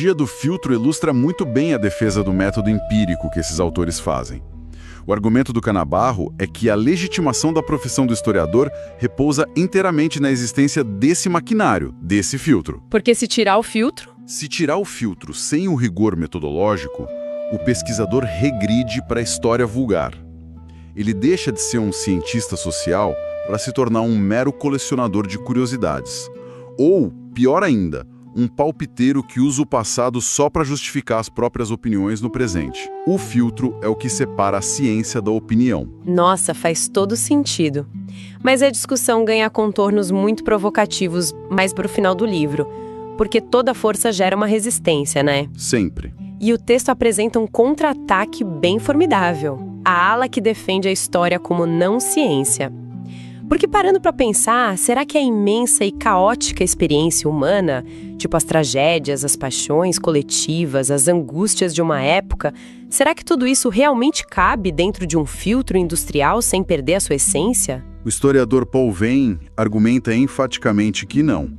A analogia do filtro ilustra muito bem a defesa do método empírico que esses autores fazem. O argumento do Canabarro é que a legitimação da profissão do historiador repousa inteiramente na existência desse maquinário, desse filtro. Porque se tirar o filtro... Se tirar o filtro sem o rigor metodológico, o pesquisador regride para a história vulgar. Ele deixa de ser um cientista social para se tornar um mero colecionador de curiosidades. Ou, pior ainda, um palpiteiro que usa o passado só para justificar as próprias opiniões no presente. O filtro é o que separa a ciência da opinião. Nossa, faz todo sentido. Mas a discussão ganha contornos muito provocativos mais para o final do livro, porque toda força gera uma resistência, né? Sempre. E o texto apresenta um contra-ataque bem formidável. A ala que defende a história como não ciência. Porque parando para pensar, será que a imensa e caótica experiência humana, tipo as tragédias, as paixões coletivas, as angústias de uma época, será que tudo isso realmente cabe dentro de um filtro industrial sem perder a sua essência? O historiador Paul Venn argumenta enfaticamente que não.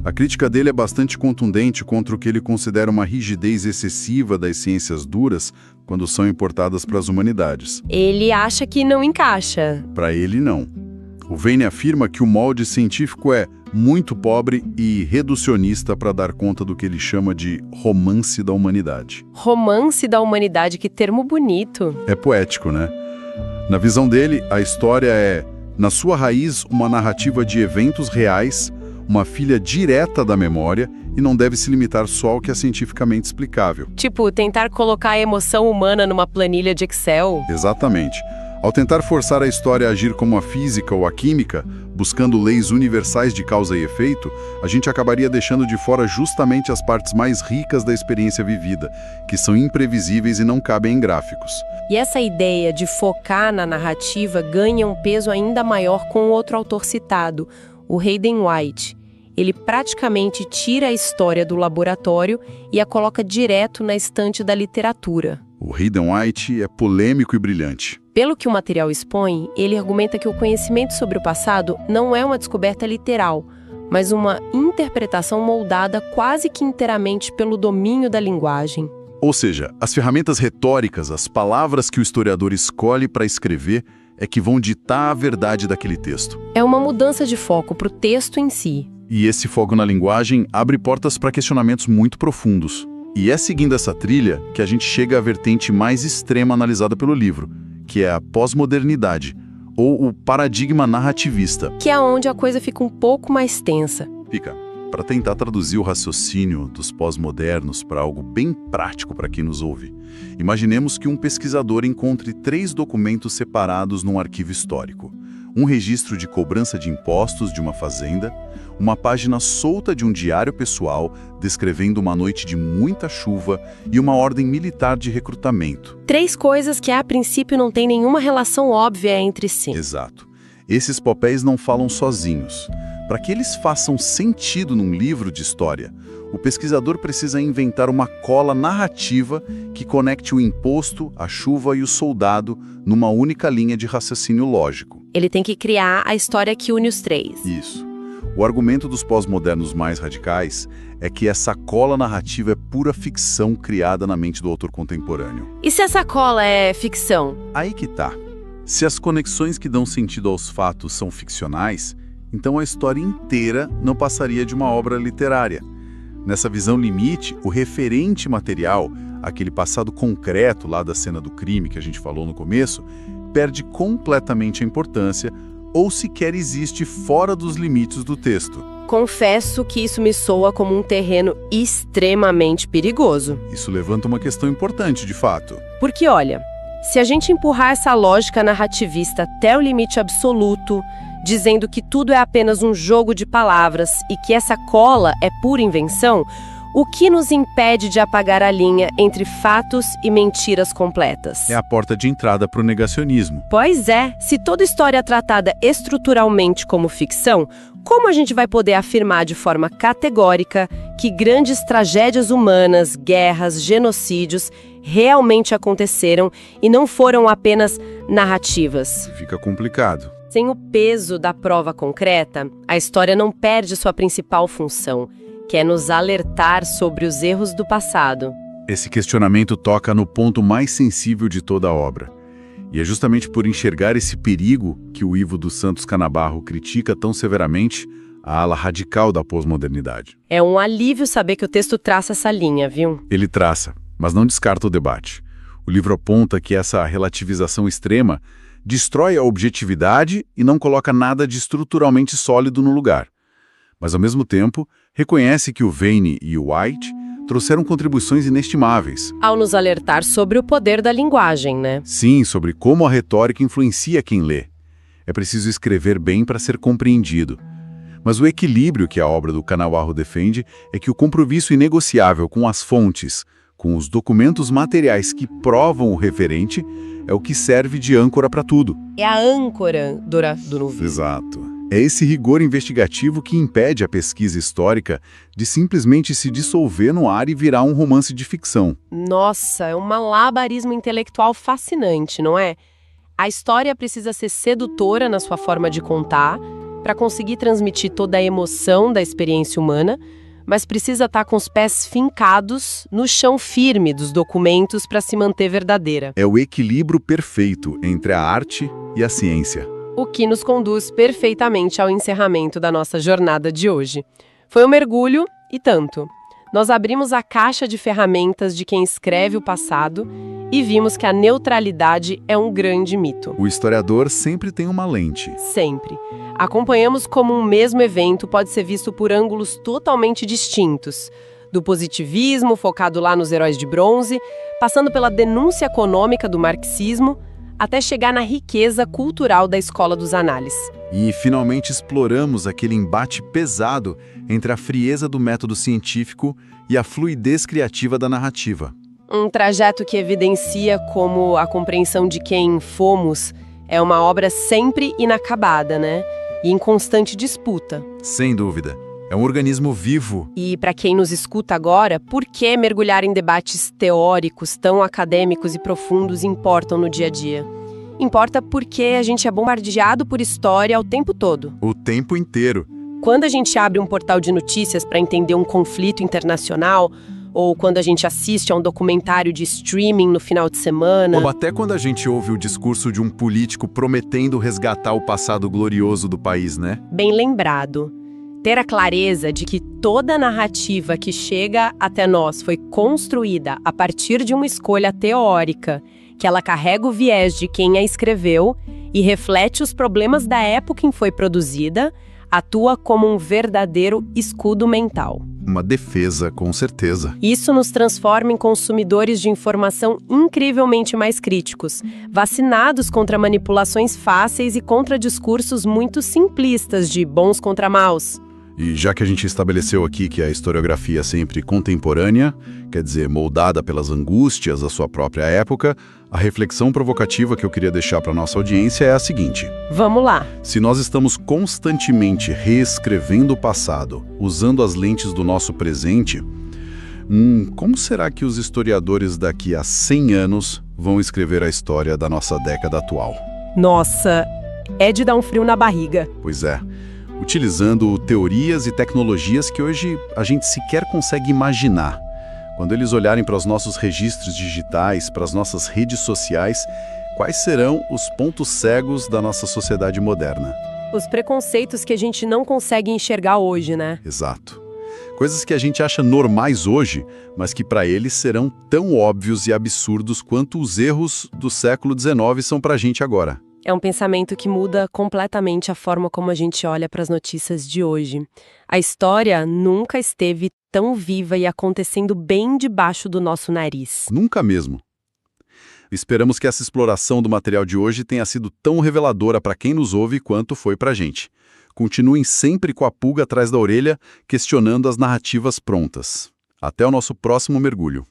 A crítica dele é bastante contundente contra o que ele considera uma rigidez excessiva das ciências duras quando são importadas para as humanidades. Ele acha que não encaixa. Para ele, não. O Venn afirma que o molde científico é muito pobre e reducionista para dar conta do que ele chama de romance da humanidade. Romance da humanidade, que termo bonito. É poético, né? Na visão dele, a história é, na sua raiz, uma narrativa de eventos reais, uma filha direta da memória e não deve se limitar só ao que é cientificamente explicável. Tipo, tentar colocar a emoção humana numa planilha de Excel. Exatamente. Ao tentar forçar a história a agir como a física ou a química, buscando leis universais de causa e efeito, a gente acabaria deixando de fora justamente as partes mais ricas da experiência vivida, que são imprevisíveis e não cabem em gráficos. E essa ideia de focar na narrativa ganha um peso ainda maior com o outro autor citado, o Hayden White. Ele praticamente tira a história do laboratório e a coloca direto na estante da literatura. O Hayden White é polêmico e brilhante. Pelo que o material expõe, ele argumenta que o conhecimento sobre o passado não é uma descoberta literal, mas uma interpretação moldada quase que inteiramente pelo domínio da linguagem. Ou seja, as ferramentas retóricas, as palavras que o historiador escolhe para escrever, é que vão ditar a verdade daquele texto. É uma mudança de foco para o texto em si. E esse foco na linguagem abre portas para questionamentos muito profundos. E é seguindo essa trilha que a gente chega à vertente mais extrema analisada pelo livro, que é a pós-modernidade, ou o paradigma narrativista. Que é onde a coisa fica um pouco mais tensa. Fica. Para tentar traduzir o raciocínio dos pós-modernos para algo bem prático para quem nos ouve, imaginemos que um pesquisador encontre 3 documentos separados num arquivo histórico. Um registro de cobrança de impostos de uma fazenda, uma página solta de um diário pessoal descrevendo uma noite de muita chuva e uma ordem militar de recrutamento. 3 coisas que a princípio não têm nenhuma relação óbvia entre si. Exato. Esses papéis não falam sozinhos. Para que eles façam sentido num livro de história, o pesquisador precisa inventar uma cola narrativa que conecte o imposto, a chuva e o soldado numa única linha de raciocínio lógico. Ele tem que criar a história que une os 3. Isso. O argumento dos pós-modernos mais radicais é que essa cola narrativa é pura ficção criada na mente do autor contemporâneo. E se essa cola é ficção? Aí que tá. Se as conexões que dão sentido aos fatos são ficcionais, então a história inteira não passaria de uma obra literária. Nessa visão limite, o referente material, aquele passado concreto lá da cena do crime que a gente falou no começo, perde completamente a importância ou sequer existe fora dos limites do texto. Confesso que isso me soa como um terreno extremamente perigoso. Isso levanta uma questão importante, de fato. Porque, olha, se a gente empurrar essa lógica narrativista até o limite absoluto, dizendo que tudo é apenas um jogo de palavras e que essa cola é pura invenção, o que nos impede de apagar a linha entre fatos e mentiras completas? É a porta de entrada para o negacionismo. Pois é, se toda história é tratada estruturalmente como ficção, como a gente vai poder afirmar de forma categórica que grandes tragédias humanas, guerras, genocídios realmente aconteceram e não foram apenas narrativas? Fica complicado. Sem o peso da prova concreta, a história não perde sua principal função, quer nos alertar sobre os erros do passado. Esse questionamento toca no ponto mais sensível de toda a obra. E é justamente por enxergar esse perigo que o Ivo dos Santos Canabarro critica tão severamente a ala radical da pós-modernidade. É um alívio saber que o texto traça essa linha, viu? Ele traça, mas não descarta o debate. O livro aponta que essa relativização extrema destrói a objetividade e não coloca nada de estruturalmente sólido no lugar. Mas, ao mesmo tempo, reconhece que o Vane e o White trouxeram contribuições inestimáveis. Ao nos alertar sobre o poder da linguagem, né? Sim, sobre como a retórica influencia quem lê. É preciso escrever bem para ser compreendido. Mas o equilíbrio que a obra do Canabarro defende é que o compromisso inegociável com as fontes, com os documentos materiais que provam o referente, é o que serve de âncora para tudo. É a âncora do novo. Exato. É esse rigor investigativo que impede a pesquisa histórica de simplesmente se dissolver no ar e virar um romance de ficção. Nossa, é um malabarismo intelectual fascinante, não é? A história precisa ser sedutora na sua forma de contar, para conseguir transmitir toda a emoção da experiência humana, mas precisa estar com os pés fincados no chão firme dos documentos para se manter verdadeira. É o equilíbrio perfeito entre a arte e a ciência. O que nos conduz perfeitamente ao encerramento da nossa jornada de hoje. Foi um mergulho e tanto. Nós abrimos a caixa de ferramentas de quem escreve o passado e vimos que a neutralidade é um grande mito. O historiador sempre tem uma lente. Sempre. Acompanhamos como um mesmo evento pode ser visto por ângulos totalmente distintos. Do positivismo, focado lá nos heróis de bronze, passando pela denúncia econômica do marxismo, até chegar na riqueza cultural da escola dos análises. E, finalmente, exploramos aquele embate pesado entre a frieza do método científico e a fluidez criativa da narrativa. Um trajeto que evidencia como a compreensão de quem fomos é uma obra sempre inacabada, né? E em constante disputa. Sem dúvida. É um organismo vivo. E para quem nos escuta agora, por que mergulhar em debates teóricos tão acadêmicos e profundos importam no dia a dia? Importa porque a gente é bombardeado por história o tempo todo. O tempo inteiro. Quando a gente abre um portal de notícias para entender um conflito internacional, ou quando a gente assiste a um documentário de streaming no final de semana... Ou até quando a gente ouve o discurso de um político prometendo resgatar o passado glorioso do país, né? Bem lembrado. Ter a clareza de que toda narrativa que chega até nós foi construída a partir de uma escolha teórica, que ela carrega o viés de quem a escreveu e reflete os problemas da época em que foi produzida, atua como um verdadeiro escudo mental. Uma defesa, com certeza. Isso nos transforma em consumidores de informação incrivelmente mais críticos, vacinados contra manipulações fáceis e contra discursos muito simplistas de bons contra maus. E já que a gente estabeleceu aqui que a historiografia é sempre contemporânea, quer dizer, moldada pelas angústias da sua própria época, a reflexão provocativa que eu queria deixar para nossa audiência é a seguinte. Vamos lá. Se nós estamos constantemente reescrevendo o passado, usando as lentes do nosso presente, como será que os historiadores daqui a 100 anos vão escrever a história da nossa década atual? Nossa, é de dar um frio na barriga. Pois é. Utilizando teorias e tecnologias que hoje a gente sequer consegue imaginar. Quando eles olharem para os nossos registros digitais, para as nossas redes sociais, quais serão os pontos cegos da nossa sociedade moderna? Os preconceitos que a gente não consegue enxergar hoje, né? Exato. Coisas que a gente acha normais hoje, mas que para eles serão tão óbvios e absurdos quanto os erros do século XIX são para a gente agora. É um pensamento que muda completamente a forma como a gente olha para as notícias de hoje. A história nunca esteve tão viva e acontecendo bem debaixo do nosso nariz. Nunca mesmo. Esperamos que essa exploração do material de hoje tenha sido tão reveladora para quem nos ouve quanto foi para a gente. Continuem sempre com a pulga atrás da orelha, questionando as narrativas prontas. Até o nosso próximo mergulho.